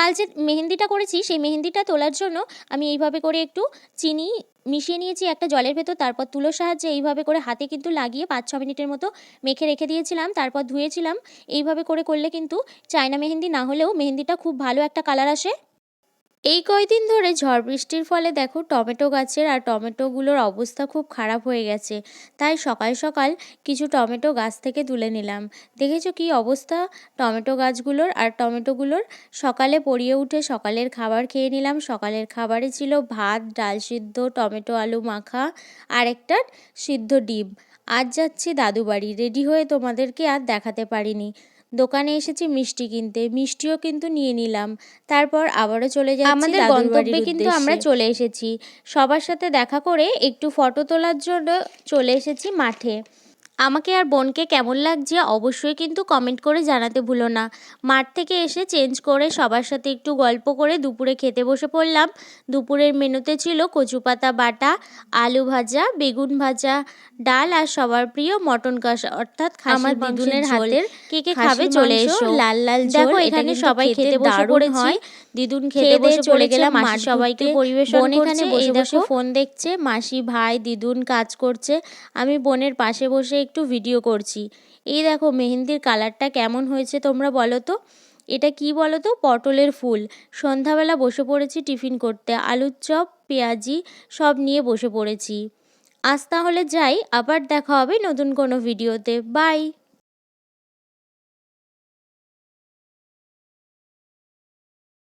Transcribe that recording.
কাল যে মেহেন্দিটা করেছি সেই মেহেন্দিটা তোলার জন্য আমি এইভাবে করে একটু চিনি মিশিয়ে নিয়েছি একটা জলের ভেতর। তারপর তুলোর সাহায্যে এইভাবে করে হাতে কিন্তু লাগিয়ে 5-6 মিনিটের মতো মেখে রেখে দিয়েছিলাম, তারপর ধুয়েছিলাম। এইভাবে করে করলে কিন্তু চায়না মেহেন্দি না হলেও মেহেন্দিটা খুব ভালো একটা কালার আসে। এই কয়দিন ধরে ঝড় বৃষ্টির ফলে দেখো টমেটো গাছের আর টমেটোগুলোর অবস্থা খুব খারাপ হয়ে গেছে। তাই সকাল সকাল কিছু টমেটো গাছ থেকে তুলে নিলাম। দেখেছো কি অবস্থা টমেটো গাছগুলোর আর টমেটোগুলোর। সকালে পড়িয়ে উঠে সকালের খাবার খেয়ে নিলাম। সকালের খাবারে ছিল ভাত, ডাল সিদ্ধ, টমেটো আলু মাখা আর একটা সিদ্ধ ডিম। আজ যাচ্ছি দাদু বাড়ি, রেডি হয়ে তোমাদেরকে আর দেখাতে পারিনি। দোকানে এসেছি মিষ্টি কিনতে, মিষ্টিও কিন্তু নিয়ে নিলাম। তারপর আবারও চলে যাচ্ছি আমাদের দাদুর গন্তব্যে বাড়ির কিন্তু আমরা উদ্দেশ্যে। চলে এসেছি, সবার সাথে দেখা করে একটু ফটো তোলার জন্য চলে এসেছি মাঠে। আমাকে আর বোনকে কেমন লাগছে অবশ্যই কিন্তু কমেন্ট করে জানাতে ভুলো না। মাঠ থেকে এসে চেঞ্জ করে সবার সাথে একটু গল্প করে দুপুরে খেতে বসে পড়লাম। দুপুরের মেনুতে ছিল কচু পাতা বাটা, আলু ভাজা, বেগুন ভাজা, ডাল আর সবার প্রিয় মটন কষা অর্থাৎ খাসির দিদুনের হাতের। কে কে খাবে চলে এসো। লাল লাল ঝোল। দেখো এটা এখানে কিন্তু সবাই খেতে বসে দারুণ পড়েছি। হয়। দিদুন খেতে খেয়ে দিয়ে বসে চলে পড়েছে, গেলাম মাসি মাঠ সবাইকে ঘুরতে। পরিবেশন বোন এখানে করছে। এই বসে দেখো বসে ফোন দেখছে, মাসি ভাই দিদুন কাজ করছে, আমি বোনের পাশে বসে একটু ভিডিও করছি। এই দেখো মেহেন্দির কালারটা কেমন হয়েছে তোমরা বলো তো। এটা কি বলো তো, পটলের ফুল। সন্ধ্যাবেলা বসে পড়েছি টিফিন করতে, আলুর চপ পেঁয়াজি সব নিয়ে বসে পড়েছি। আজ তাহলে যাই, আবার দেখা হবে নতুন কোনো ভিডিওতে। বাই।